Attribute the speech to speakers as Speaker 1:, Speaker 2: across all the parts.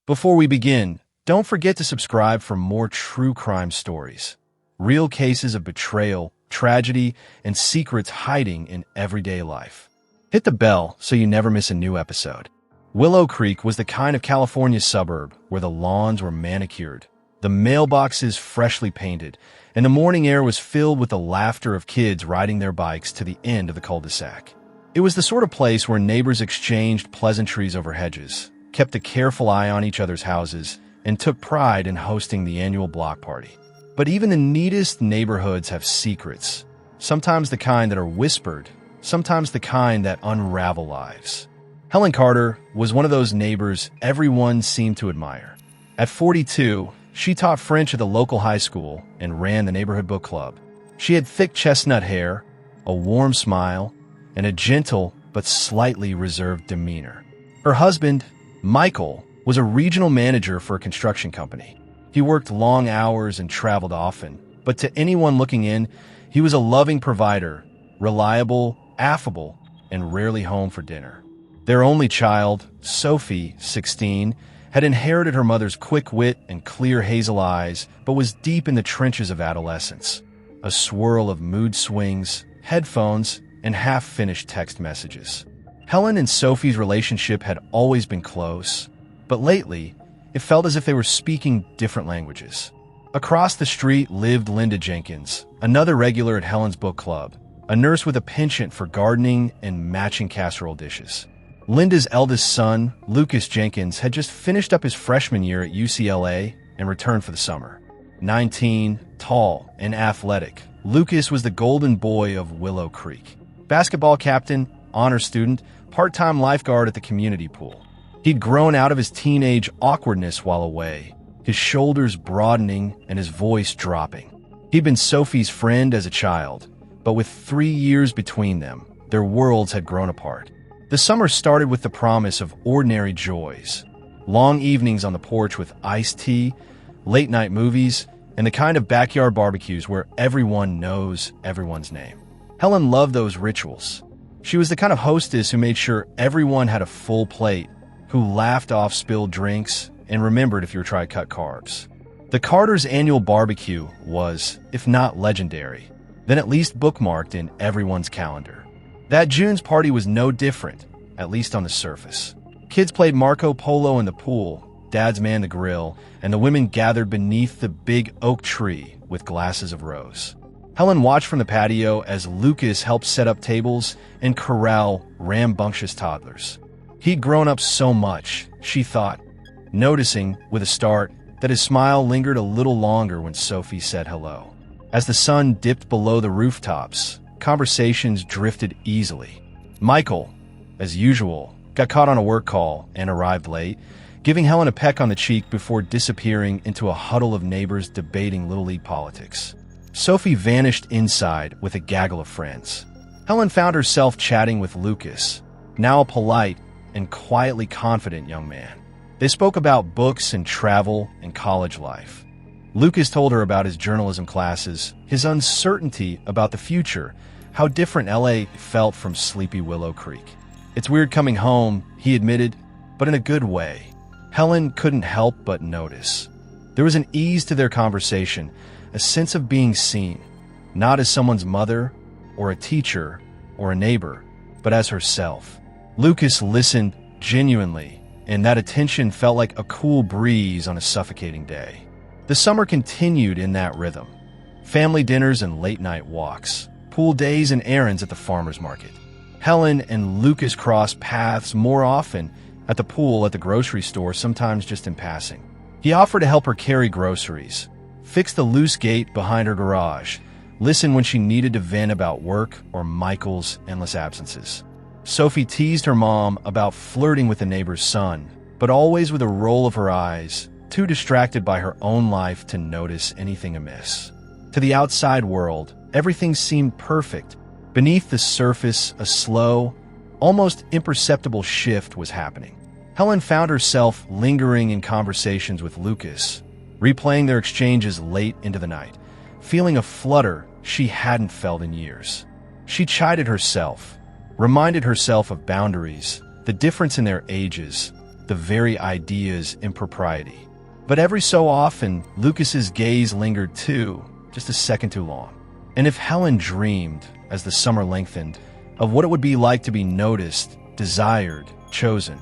Speaker 1: Before we begin, don't forget to subscribe for more true crime stories. Real cases of betrayal, tragedy, and secrets hiding in everyday life. Hit the bell so you never miss a new episode. Willow Creek was the kind of California suburb where the lawns were manicured, the mailboxes freshly painted, and the morning air was filled with the laughter of kids riding their bikes to the end of the cul-de-sac. It was the sort of place where neighbors exchanged pleasantries over hedges, kept a careful eye on each other's houses, and took pride in hosting the annual block party. But even the neatest neighborhoods have secrets, sometimes the kind that are whispered, sometimes the kind that unravel lives. Helen Carter was one of those neighbors everyone seemed to admire. At 42, she taught French at the local high school and ran the neighborhood book club. She had thick chestnut hair, a warm smile, and a gentle but slightly reserved demeanor. Her husband, Michael, was a regional manager for a construction company. He worked long hours and traveled often, but to anyone looking in, he was a loving provider, reliable, affable, and rarely home for dinner. Their only child, Sophie, 16, had inherited her mother's quick wit and clear hazel eyes, but was deep in the trenches of adolescence. A swirl of mood swings, headphones, and half-finished text messages. Helen and Sophie's relationship had always been close, but lately, it felt as if they were speaking different languages. Across the street lived Linda Jenkins, another regular at Helen's book club, a nurse with a penchant for gardening and matching casserole dishes. Linda's eldest son, Lucas Jenkins, had just finished up his freshman year at UCLA and returned for the summer. 19, tall, and athletic, Lucas was the golden boy of Willow Creek. Basketball captain, honor student, part-time lifeguard at the community pool. He'd grown out of his teenage awkwardness while away, his shoulders broadening and his voice dropping. He'd been Sophie's friend as a child, but with 3 years between them, their worlds had grown apart. The summer started with the promise of ordinary joys, long evenings on the porch with iced tea, late-night movies, and the kind of backyard barbecues where everyone knows everyone's name. Helen loved those rituals. She was the kind of hostess who made sure everyone had a full plate, who laughed off spilled drinks and remembered if you were trying to cut carbs. The Carters' annual barbecue was, if not legendary, then at least bookmarked in everyone's calendar. That June's party was no different, at least on the surface. Kids played Marco Polo in the pool, dads manned the grill, and the women gathered beneath the big oak tree with glasses of rose. Helen watched from the patio as Lucas helped set up tables and corral rambunctious toddlers. He'd grown up so much, she thought, noticing, with a start, that his smile lingered a little longer when Sophie said hello. As the sun dipped below the rooftops, conversations drifted easily. Michael, as usual, got caught on a work call and arrived late, giving Helen a peck on the cheek before disappearing into a huddle of neighbors debating Little League politics. Sophie vanished inside with a gaggle of friends. Helen found herself chatting with Lucas, now a polite and quietly confident young man. They spoke about books and travel and college life. Lucas told her about his journalism classes, his uncertainty about the future, how different LA felt from sleepy Willow Creek. It's weird coming home, he admitted, but in a good way. Helen couldn't help but notice. There was an ease to their conversation, a sense of being seen, not as someone's mother, or a teacher, or a neighbor, but as herself. Lucas listened genuinely, and that attention felt like a cool breeze on a suffocating day. The summer continued in that rhythm. Family dinners and late-night walks, pool days and errands at the farmer's market. Helen and Lucas crossed paths more often at the pool, at the grocery store, sometimes just in passing. He offered to help her carry groceries, fix the loose gate behind her garage, listen when she needed to vent about work or Michael's endless absences. Sophie teased her mom about flirting with the neighbor's son, but always with a roll of her eyes, too distracted by her own life to notice anything amiss. To the outside world, everything seemed perfect. Beneath the surface, a slow, almost imperceptible shift was happening. Helen found herself lingering in conversations with Lucas, replaying their exchanges late into the night, feeling a flutter she hadn't felt in years. She chided herself, reminded herself of boundaries, the difference in their ages, the very idea's impropriety. But every so often, Lucas's gaze lingered too, just a second too long. And if Helen dreamed, as the summer lengthened, of what it would be like to be noticed, desired, chosen,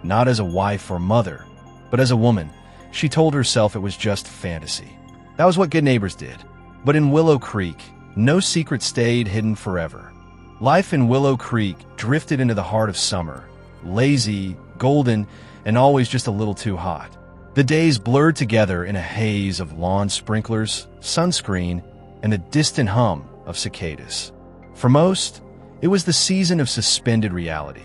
Speaker 1: not as a wife or mother, but as a woman, she told herself it was just fantasy. That was what good neighbors did. But in Willow Creek, no secret stayed hidden forever. Life in Willow Creek drifted into the heart of summer, lazy, golden, and always just a little too hot. The days blurred together in a haze of lawn sprinklers, sunscreen, and the distant hum of cicadas. For most, it was the season of suspended reality.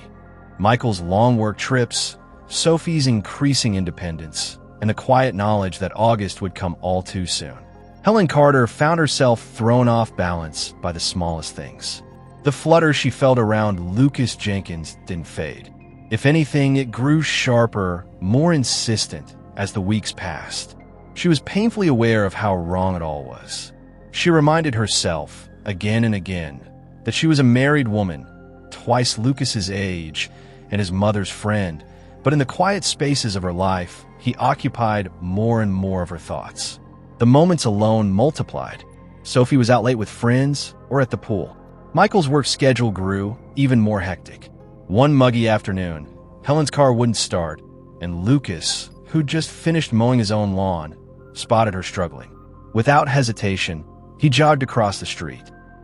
Speaker 1: Michael's long work trips, Sophie's increasing independence, and the quiet knowledge that August would come all too soon. Helen Carter found herself thrown off balance by the smallest things. The flutter she felt around Lucas Jenkins didn't fade. If anything, it grew sharper, more insistent as the weeks passed. She was painfully aware of how wrong it all was. She reminded herself, again and again, that she was a married woman, twice Lucas's age, and his mother's friend, but in the quiet spaces of her life, he occupied more and more of her thoughts. The moments alone multiplied. Sophie was out late with friends or at the pool. Michael's work schedule grew even more hectic. One muggy afternoon, Helen's car wouldn't start, and Lucas, who'd just finished mowing his own lawn, spotted her struggling. Without hesitation, he jogged across the street.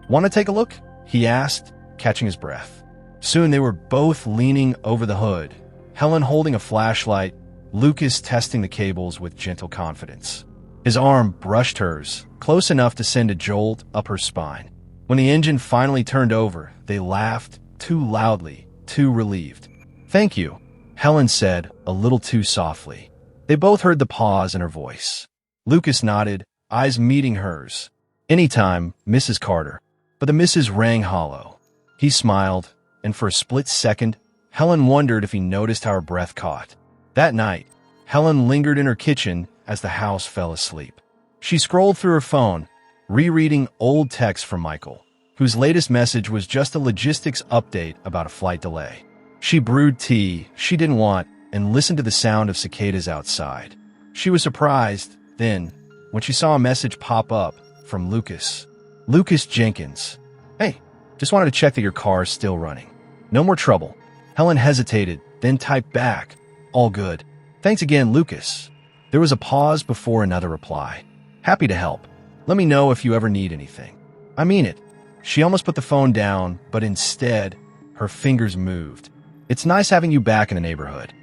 Speaker 1: "Want to take a look?" he asked, catching his breath. Soon they were both leaning over the hood, Helen holding a flashlight, Lucas testing the cables with gentle confidence. His arm brushed hers, close enough to send a jolt up her spine. When the engine finally turned over, they laughed, too loudly, too relieved. "Thank you," Helen said, a little too softly. They both heard the pause in her voice. Lucas nodded, eyes meeting hers. "Anytime, Mrs. Carter." But the Mrs. rang hollow. He smiled, and for a split second, Helen wondered if he noticed how her breath caught. That night, Helen lingered in her kitchen as the house fell asleep. She scrolled through her phone, rereading old texts from Michael, whose latest message was just a logistics update about a flight delay. She brewed tea she didn't want and listened to the sound of cicadas outside. She was surprised, then, when she saw a message pop up from Lucas. "Lucas Jenkins. Hey, just wanted to check that your car is still running. No more trouble." Helen hesitated, then typed back, "All good. Thanks again, Lucas." There was a pause before another reply. "Happy to help. Let me know if you ever need anything." "I mean it." She almost put the phone down, but instead, her fingers moved. "It's nice having you back in the neighborhood."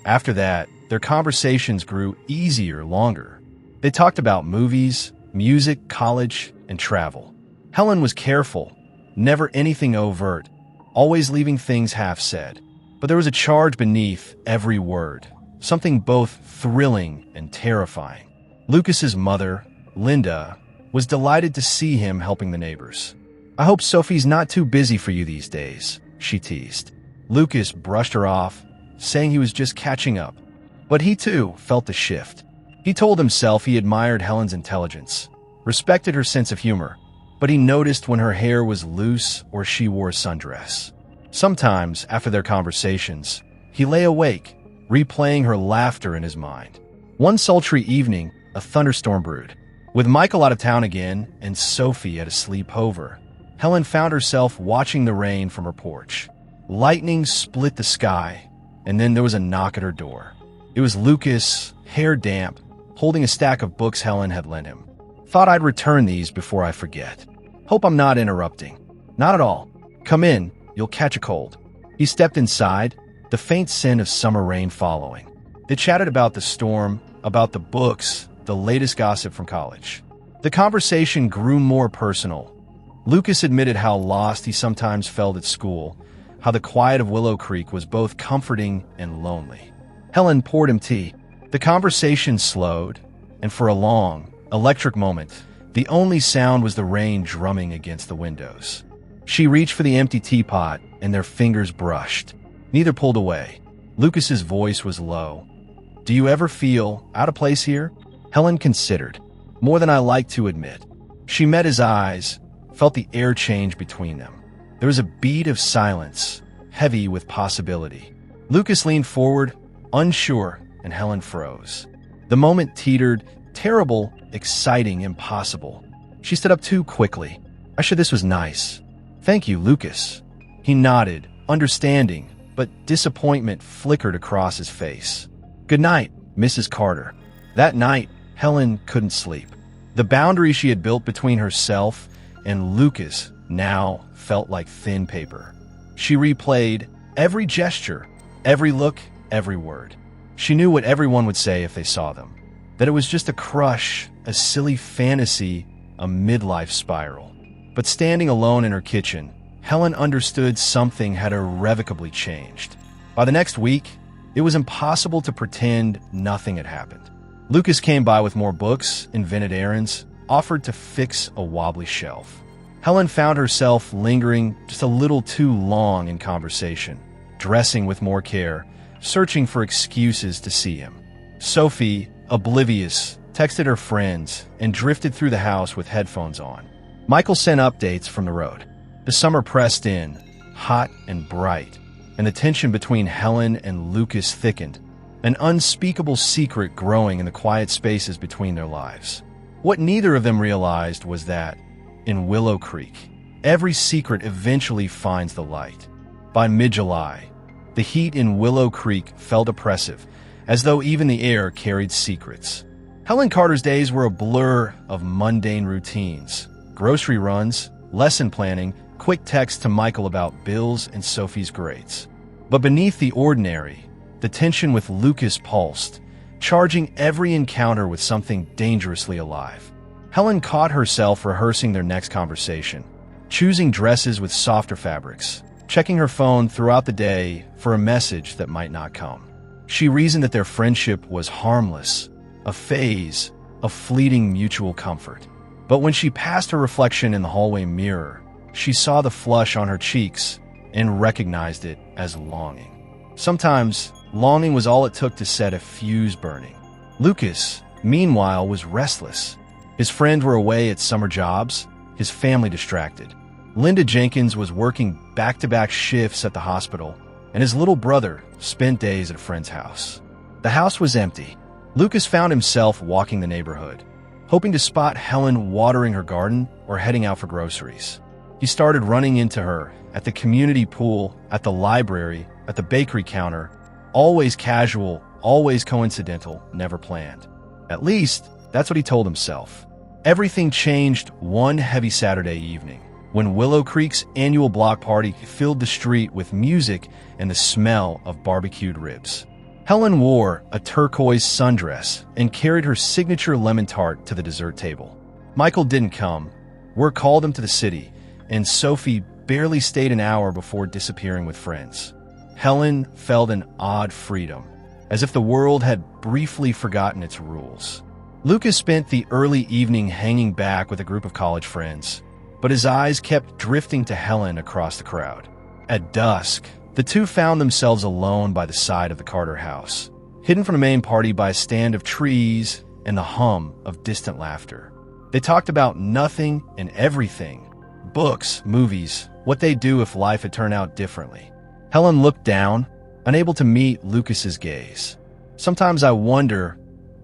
Speaker 1: After that, their conversations grew easier, longer. They talked about movies, music, college, and travel. Helen was careful, never anything overt, always leaving things half-said. But there was a charge beneath every word, something both thrilling and terrifying. Lucas's mother, Linda, was delighted to see him helping the neighbors. "I hope Sophie's not too busy for you these days," she teased. Lucas brushed her off, saying he was just catching up. But he too felt the shift. He told himself he admired Helen's intelligence, respected her sense of humor, but he noticed when her hair was loose or she wore a sundress. Sometimes, after their conversations, he lay awake, replaying her laughter in his mind. One sultry evening, a thunderstorm brewed. With Michael out of town again and Sophie at a sleepover, Helen found herself watching the rain from her porch. Lightning split the sky, and then there was a knock at her door. It was Lucas, hair damp, holding a stack of books Helen had lent him. "Thought I'd return these before I forget. Hope I'm not interrupting." "Not at all. Come in, you'll catch a cold." He stepped inside, the faint scent of summer rain following. They chatted about the storm, about the books, the latest gossip from college. The conversation grew more personal. Lucas admitted how lost he sometimes felt at school, how the quiet of Willow Creek was both comforting and lonely. Helen poured him tea. The conversation slowed, and for a long, electric moment, the only sound was the rain drumming against the windows. She reached for the empty teapot, and their fingers brushed. Neither pulled away. Lucas's voice was low. "Do you ever feel out of place here?" Helen considered. "More than I like to admit." She met his eyes, felt the air change between them. There was a beat of silence, heavy with possibility. Lucas leaned forward, unsure, and Helen froze. The moment teetered, terrible, exciting, impossible. She stood up too quickly. This was nice. Thank you, Lucas. He nodded, understanding, but disappointment flickered across his face. Good night, Mrs. Carter. That night, Helen couldn't sleep. The boundary she had built between herself and Lucas now felt like thin paper. She replayed every gesture, every look, every word. She knew what everyone would say if they saw them. That it was just a crush, a silly fantasy, a midlife spiral. But standing alone in her kitchen, Helen understood something had irrevocably changed. By the next week, it was impossible to pretend nothing had happened. Lucas came by with more books, invented errands, offered to fix a wobbly shelf. Helen found herself lingering just a little too long in conversation, dressing with more care, searching for excuses to see him. Sophie, oblivious, texted her friends and drifted through the house with headphones on. Michael sent updates from the road. The summer pressed in, hot and bright, and the tension between Helen and Lucas thickened, an unspeakable secret growing in the quiet spaces between their lives. What neither of them realized was that, in Willow Creek, every secret eventually finds the light. By mid-July, the heat in Willow Creek felt oppressive, as though even the air carried secrets. Helen Carter's days were a blur of mundane routines, grocery runs, lesson planning, quick texts to Michael about bills and Sophie's grades. But beneath the ordinary, the tension with Lucas pulsed, charging every encounter with something dangerously alive. Helen caught herself rehearsing their next conversation, choosing dresses with softer fabrics, checking her phone throughout the day for a message that might not come. She reasoned that their friendship was harmless, a phase, a fleeting mutual comfort. But when she passed her reflection in the hallway mirror, she saw the flush on her cheeks and recognized it as longing. Sometimes, longing was all it took to set a fuse burning. Lucas, meanwhile, was restless. His friends were away at summer jobs, his family distracted. Linda Jenkins was working back-to-back shifts at the hospital, and his little brother spent days at a friend's house. The house was empty. Lucas found himself walking the neighborhood, hoping to spot Helen watering her garden or heading out for groceries. He started running into her at the community pool, at the library, at the bakery counter, always casual, always coincidental, never planned. At least, that's what he told himself. Everything changed one heavy Saturday evening, when Willow Creek's annual block party filled the street with music and the smell of barbecued ribs. Helen wore a turquoise sundress and carried her signature lemon tart to the dessert table. Michael didn't come. Work called him to the city, and Sophie barely stayed an hour before disappearing with friends. Helen felt an odd freedom, as if the world had briefly forgotten its rules. Lucas spent the early evening hanging back with a group of college friends, but his eyes kept drifting to Helen across the crowd. At dusk, the two found themselves alone by the side of the Carter house, hidden from the main party by a stand of trees and the hum of distant laughter. They talked about nothing and everything: books, movies, what they'd do if life had turned out differently. Helen looked down, unable to meet Lucas's gaze. Sometimes I wonder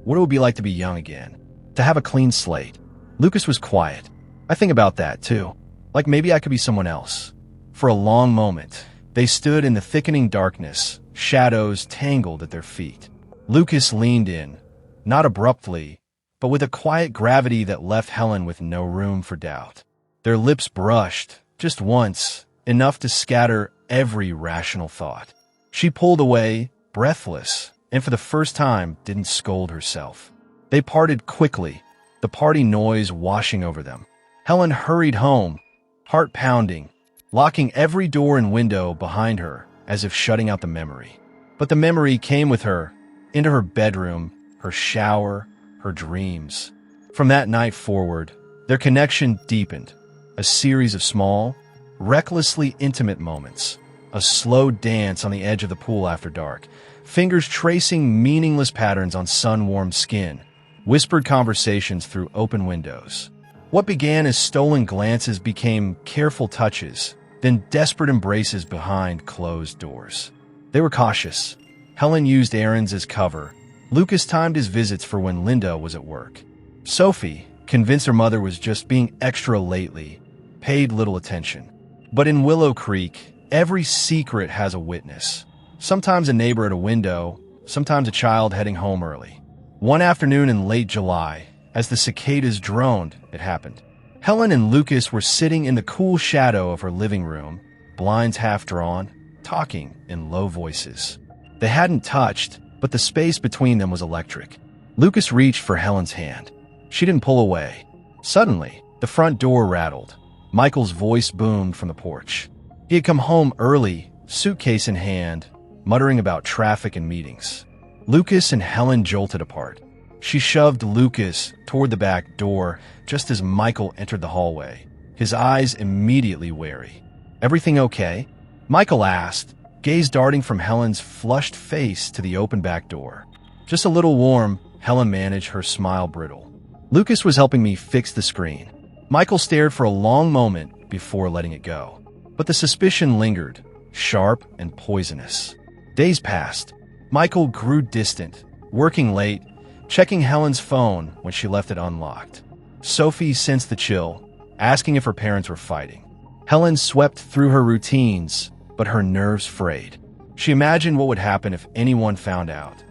Speaker 1: what it would be like to be young again, to have a clean slate. Lucas was quiet. I think about that, too. Like maybe I could be someone else. For a long moment, they stood in the thickening darkness, shadows tangled at their feet. Lucas leaned in, not abruptly, but with a quiet gravity that left Helen with no room for doubt. Their lips brushed, just once, enough to scatter every rational thought. She pulled away, breathless, and for the first time didn't scold herself. They parted quickly, the party noise washing over them. Helen hurried home, heart pounding, locking every door and window behind her as if shutting out the memory. But the memory came with her, into her bedroom, her shower, her dreams. From that night forward, their connection deepened, a series of small, recklessly intimate moments, a slow dance on the edge of the pool after dark, fingers tracing meaningless patterns on sun-warmed skin, whispered conversations through open windows. What began as stolen glances became careful touches, then desperate embraces behind closed doors. They were cautious, Helen used errands as cover. Lucas timed his visits for when Linda was at work. Sophie, convinced her mother was just being extra lately, paid little attention. But in Willow Creek, every secret has a witness. Sometimes a neighbor at a window, sometimes a child heading home early. One afternoon in late July, as the cicadas droned, it happened. Helen and Lucas were sitting in the cool shadow of her living room, blinds half drawn, talking in low voices. They hadn't touched, but the space between them was electric. Lucas reached for Helen's hand. She didn't pull away. Suddenly, the front door rattled. Michael's voice boomed from the porch. He had come home early, suitcase in hand, muttering about traffic and meetings. Lucas and Helen jolted apart. She shoved Lucas toward the back door just as Michael entered the hallway, his eyes immediately wary. "Everything okay?" Michael asked, gaze darting from Helen's flushed face to the open back door. "Just a little warm," Helen managed, her smile brittle. "Lucas was helping me fix the screen." Michael stared for a long moment before letting it go. But the suspicion lingered, sharp and poisonous. Days passed. Michael grew distant, working late, checking Helen's phone when she left it unlocked. Sophie sensed the chill, asking if her parents were fighting. Helen swept through her routines, but her nerves frayed. She imagined what would happen if anyone found out.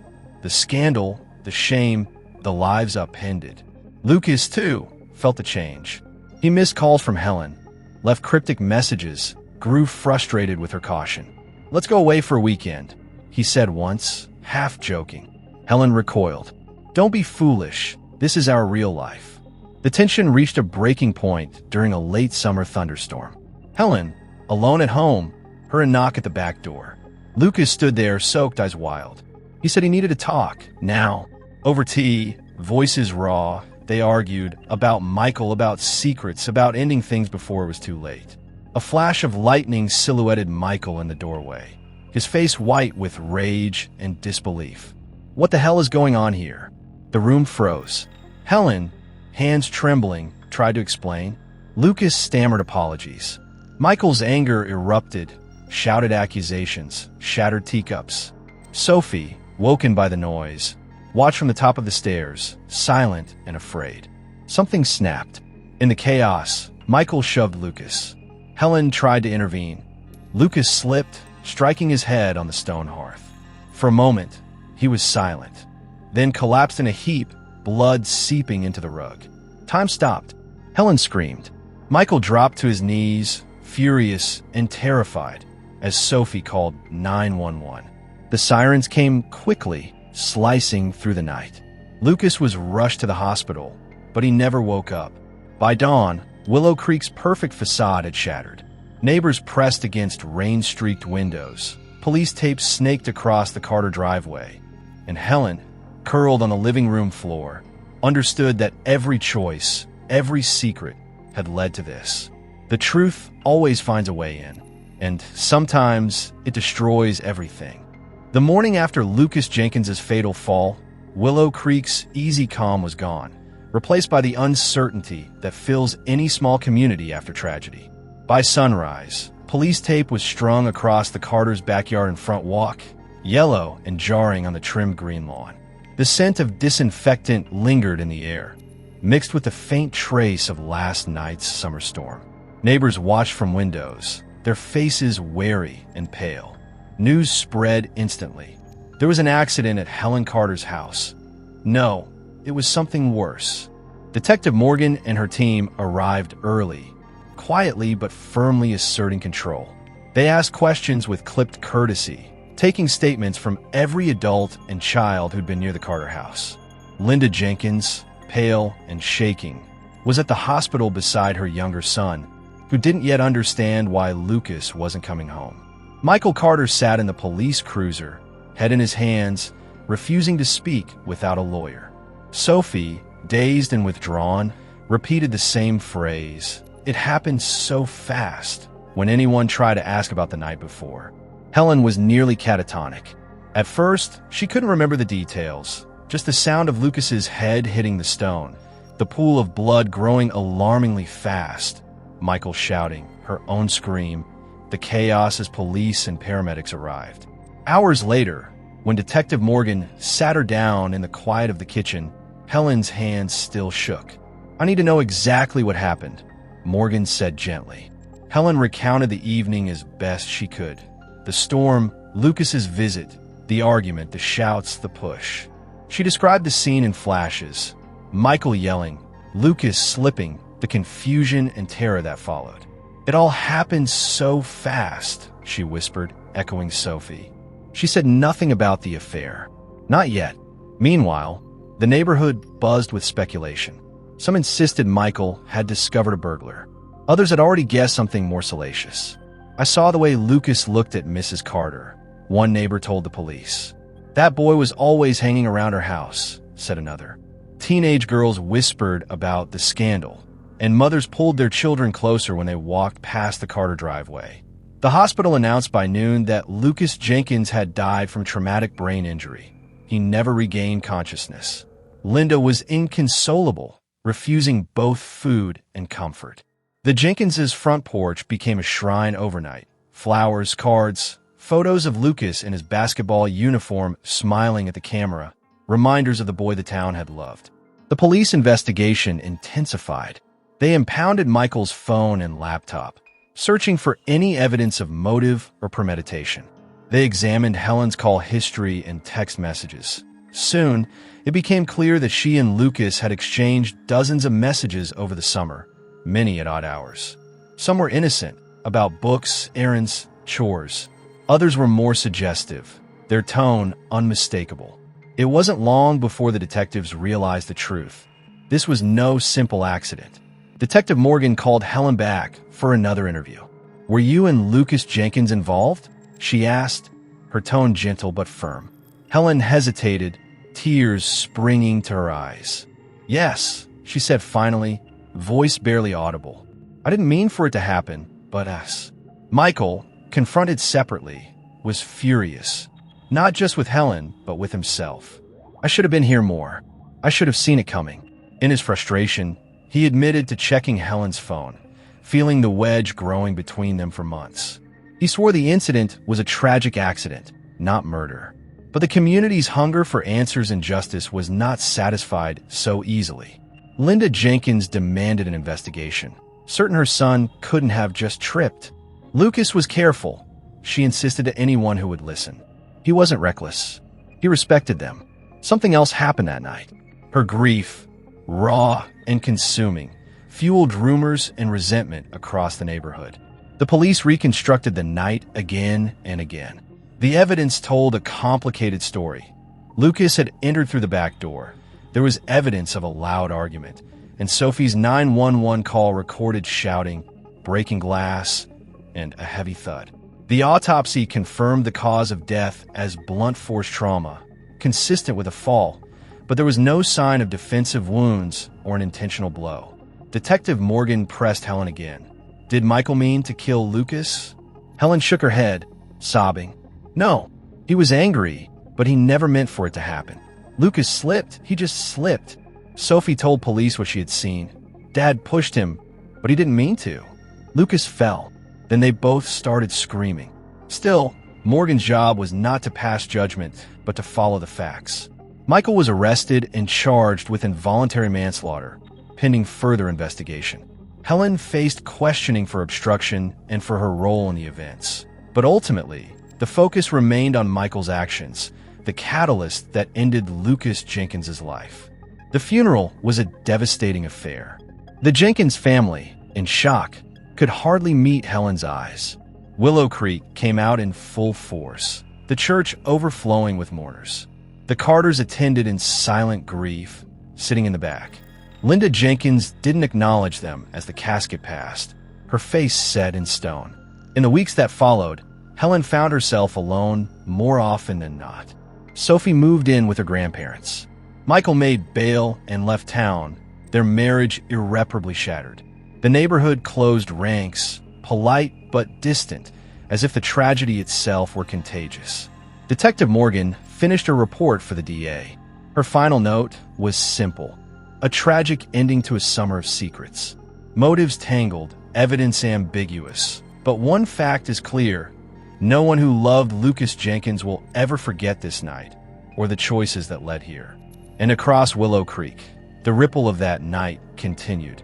Speaker 1: The scandal, the shame, the lives upended. Lucas, too, felt the change. He missed calls from Helen, left cryptic messages, grew frustrated with her caution. "Let's go away for a weekend," he said once, half joking. Helen recoiled. "Don't be foolish. This is our real life." The tension reached a breaking point during a late summer thunderstorm. Helen, alone at home, heard a knock at the back door. Lucas stood there, soaked, eyes wild. He said he needed to talk, now. Over tea, voices raw, they argued about Michael, about secrets, about ending things before it was too late. A flash of lightning silhouetted Michael in the doorway, his face white with rage and disbelief. "What the hell is going on here?" The room froze. Helen, hands trembling, tried to explain. Lucas stammered apologies. Michael's anger erupted, shouted accusations, shattered teacups. Sophie, woken by the noise, watched from the top of the stairs, silent and afraid. Something snapped. In the chaos, Michael shoved Lucas. Helen tried to intervene. Lucas slipped, striking his head on the stone hearth. For a moment, he was silent, then collapsed in a heap, blood seeping into the rug. Time stopped. Helen screamed. Michael dropped to his knees, furious and terrified, as Sophie called 911. The sirens came quickly, slicing through the night. Lucas was rushed to the hospital, but he never woke up. By dawn, Willow Creek's perfect facade had shattered. Neighbors pressed against rain-streaked windows. Police tape snaked across the Carter driveway. And Helen, curled on the living room floor, understood that every choice, every secret, had led to this. The truth always finds a way in, and sometimes it destroys everything. The morning after Lucas Jenkins's fatal fall, Willow Creek's easy calm was gone, replaced by the uncertainty that fills any small community after tragedy. By sunrise, police tape was strung across the Carter's backyard and front walk, yellow and jarring on the trimmed green lawn. The scent of disinfectant lingered in the air, mixed with the faint trace of last night's summer storm. Neighbors watched from windows, their faces wary and pale. News spread instantly. There was an accident at Helen Carter's house. No, it was something worse. Detective Morgan and her team arrived early, quietly but firmly asserting control. They asked questions with clipped courtesy, taking statements from every adult and child who'd been near the Carter house. Linda Jenkins, pale and shaking, was at the hospital beside her younger son, who didn't yet understand why Lucas wasn't coming home. Michael Carter sat in the police cruiser, head in his hands, refusing to speak without a lawyer. Sophie, dazed and withdrawn, repeated the same phrase. It happened so fast when anyone tried to ask about the night before. Helen was nearly catatonic. At first, she couldn't remember the details, just the sound of Lucas's head hitting the stone, the pool of blood growing alarmingly fast, Michael shouting, her own scream, the chaos as police and paramedics arrived. Hours later, When Detective Morgan sat her down in the quiet of the kitchen, Helen's hands still shook. "I need to know exactly what happened," Morgan said gently. Helen recounted the evening as best she could. The storm, Lucas's visit, the argument, the shouts, the push. She described the scene in flashes. Michael yelling, Lucas slipping, the confusion and terror that followed. "It all happened so fast," she whispered, echoing Sophie. She said nothing about the affair. Not yet. Meanwhile, the neighborhood buzzed with speculation. Some insisted Michael had discovered a burglar. Others had already guessed something more salacious. "I saw the way Lucas looked at Mrs. Carter," one neighbor told the police. "That boy was always hanging around her house," said another. Teenage girls whispered about the scandal, and mothers pulled their children closer when they walked past the Carter driveway. The hospital announced by noon that Lucas Jenkins had died from traumatic brain injury. He never regained consciousness. Linda was inconsolable, refusing both food and comfort. The Jenkinses' front porch became a shrine overnight. Flowers, cards, photos of Lucas in his basketball uniform smiling at the camera, reminders of the boy the town had loved. The police investigation intensified. They impounded Michael's phone and laptop, searching for any evidence of motive or premeditation. They examined Helen's call history and text messages. Soon, it became clear that she and Lucas had exchanged dozens of messages over the summer, many at odd hours. Some were innocent, about books, errands, chores. Others were more suggestive, their tone unmistakable. It wasn't long before the detectives realized the truth. This was no simple accident. Detective Morgan called Helen back for another interview. "Were you and Lucas Jenkins involved?" she asked, her tone gentle but firm. Helen hesitated, tears springing to her eyes. "Yes," she said finally, voice barely audible. "I didn't mean for it to happen, but us." Michael, confronted separately, was furious, not just with Helen, but with himself. "I should have been here more. I should have seen it coming." In his frustration, he admitted to checking Helen's phone, feeling the wedge growing between them for months. He swore the incident was a tragic accident, not murder. But the community's hunger for answers and justice was not satisfied so easily. Linda Jenkins demanded an investigation, certain her son couldn't have just tripped. Lucas was careful, she insisted to anyone who would listen. He wasn't reckless. He respected them. Something else happened that night. Her grief, raw and consuming, fueled rumors and resentment across the neighborhood. The police reconstructed the night again and again. The evidence told a complicated story. Lucas had entered through the back door. There was evidence of a loud argument, and Sophie's 911 call recorded shouting, breaking glass, and a heavy thud. The autopsy confirmed the cause of death as blunt force trauma, consistent with a fall, but there was no sign of defensive wounds or an intentional blow. Detective Morgan pressed Helen again. "Did Michael mean to kill Lucas?" Helen shook her head, sobbing. "No, he was angry, but he never meant for it to happen. Lucas slipped. He just slipped." Sophie told police what she had seen. "Dad pushed him, but he didn't mean to. Lucas fell." Then they both started screaming. Still, Morgan's job was not to pass judgment, but to follow the facts. Michael was arrested and charged with involuntary manslaughter, pending further investigation. Helen faced questioning for obstruction and for her role in the events. But ultimately, the focus remained on Michael's actions, the catalyst that ended Lucas Jenkins' life. The funeral was a devastating affair. The Jenkins family, in shock, could hardly meet Helen's eyes. Willow Creek came out in full force, the church overflowing with mourners. The Carters attended in silent grief, sitting in the back. Linda Jenkins didn't acknowledge them as the casket passed, her face set in stone. In the weeks that followed, Helen found herself alone more often than not. Sophie moved in with her grandparents. Michael made bail and left town, their marriage irreparably shattered. The neighborhood closed ranks, polite but distant, as if the tragedy itself were contagious. Detective Morgan finished her report for the DA. Her final note was simple: a tragic ending to a summer of secrets. Motives tangled, evidence ambiguous. But one fact is clear: No one who loved Lucas Jenkins will ever forget this night or the choices that led here. And across Willow Creek, the ripple of that night continued.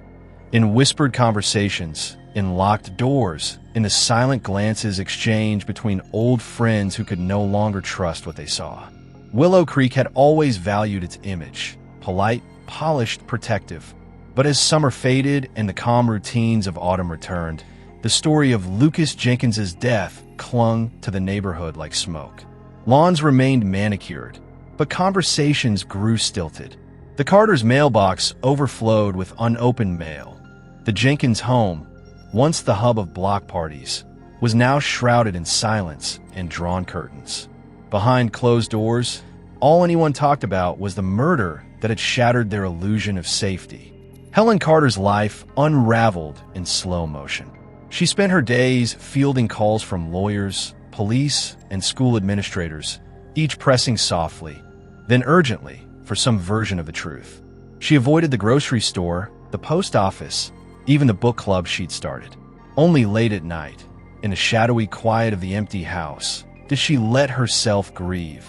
Speaker 1: In whispered conversations, in locked doors, in the silent glances exchanged between old friends who could no longer trust what they saw. Willow Creek had always valued its image, polite, polished, protective. But as summer faded and the calm routines of autumn returned, the story of Lucas Jenkins's death clung to the neighborhood like smoke. Lawns remained manicured, but conversations grew stilted. The Carters' mailbox overflowed with unopened mail. The Jenkins home, once the hub of block parties, was now shrouded in silence and drawn curtains. Behind closed doors, all anyone talked about was the murder that had shattered their illusion of safety. Helen Carter's life unraveled in slow motion. She spent her days fielding calls from lawyers, police, and school administrators, each pressing softly, then urgently, for some version of the truth. She avoided the grocery store, the post office, even the book club she'd started. Only late at night, in the shadowy quiet of the empty house, did she let herself grieve.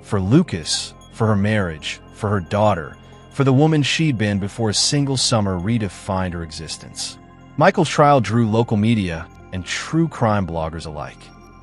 Speaker 1: For Lucas, for her marriage, for her daughter, for the woman she'd been before a single summer redefined her existence. Michael's trial drew local media and true crime bloggers alike.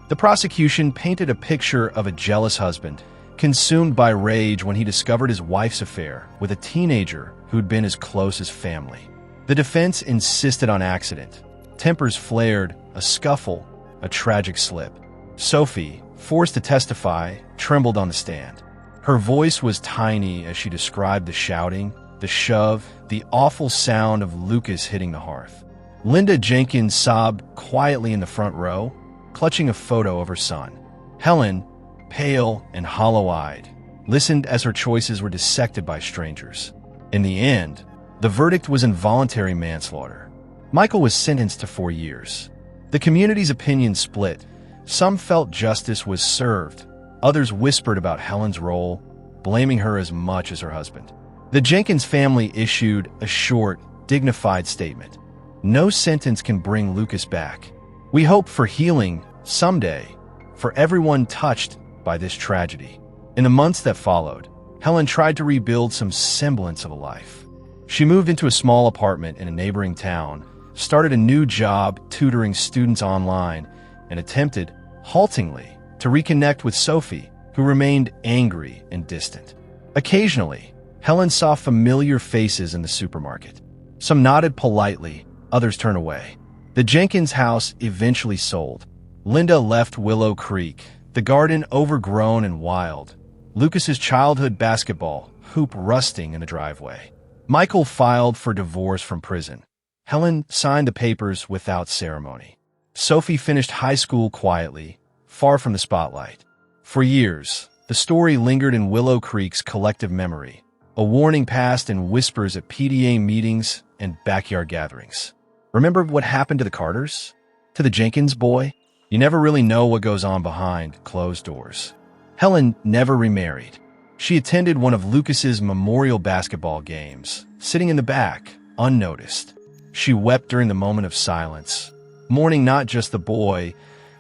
Speaker 1: The prosecution painted a picture of a jealous husband, consumed by rage when he discovered his wife's affair with a teenager who'd been as close as family. The defense insisted on accident. Tempers flared, a scuffle, a tragic slip. Sophie, forced to testify, trembled on the stand. Her voice was tiny as she described the shouting, the shove, the awful sound of Lucas hitting the hearth. Linda Jenkins sobbed quietly in the front row, clutching a photo of her son. Helen, pale and hollow-eyed, listened as her choices were dissected by strangers. In the end, the verdict was involuntary manslaughter. Michael was sentenced to 4 years. The community's opinion split. Some felt justice was served. Others whispered about Helen's role, blaming her as much as her husband. The Jenkins family issued a short, dignified statement. No sentence can bring Lucas back. We hope for healing someday for everyone touched by this tragedy. In the months that followed, Helen tried to rebuild some semblance of a life. She moved into a small apartment in a neighboring town, started a new job tutoring students online, and attempted, haltingly, to reconnect with Sophie, who remained angry and distant. Occasionally, Helen saw familiar faces in the supermarket. Some nodded politely, others turned away. The Jenkins house eventually sold. Linda left Willow Creek, the garden overgrown and wild. Lucas's childhood basketball hoop rusting in the driveway. Michael filed for divorce from prison. Helen signed the papers without ceremony. Sophie finished high school quietly, far from the spotlight. For years, the story lingered in Willow Creek's collective memory, a warning passed in whispers at PTA meetings and backyard gatherings. Remember what happened to the Carters? To the Jenkins boy? You never really know what goes on behind closed doors. Helen never remarried. She attended one of Lucas's memorial basketball games, sitting in the back, unnoticed. She wept during the moment of silence, mourning not just the boy,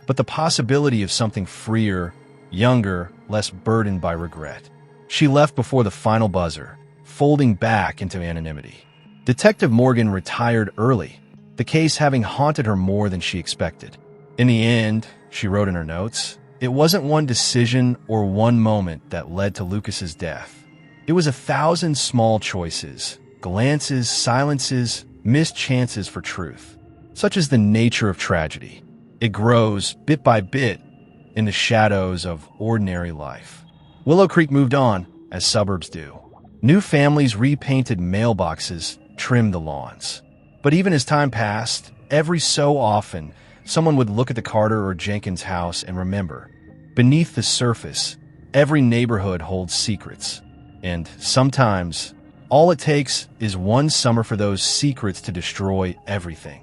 Speaker 1: but the possibility of something freer, younger, less burdened by regret. She left before the final buzzer, folding back into anonymity. Detective Morgan retired early, the case having haunted her more than she expected. In the end, she wrote in her notes, it wasn't one decision or one moment that led to Lucas's death. It was 1,000 small choices, glances, silences, missed chances for truth. Such is the nature of tragedy. It grows, bit by bit, in the shadows of ordinary life. Willow Creek moved on, as suburbs do. New families repainted mailboxes, trimmed the lawns. But even as time passed, every so often, someone would look at the Carter or Jenkins house and remember, beneath the surface, every neighborhood holds secrets. And sometimes, all it takes is one summer for those secrets to destroy everything.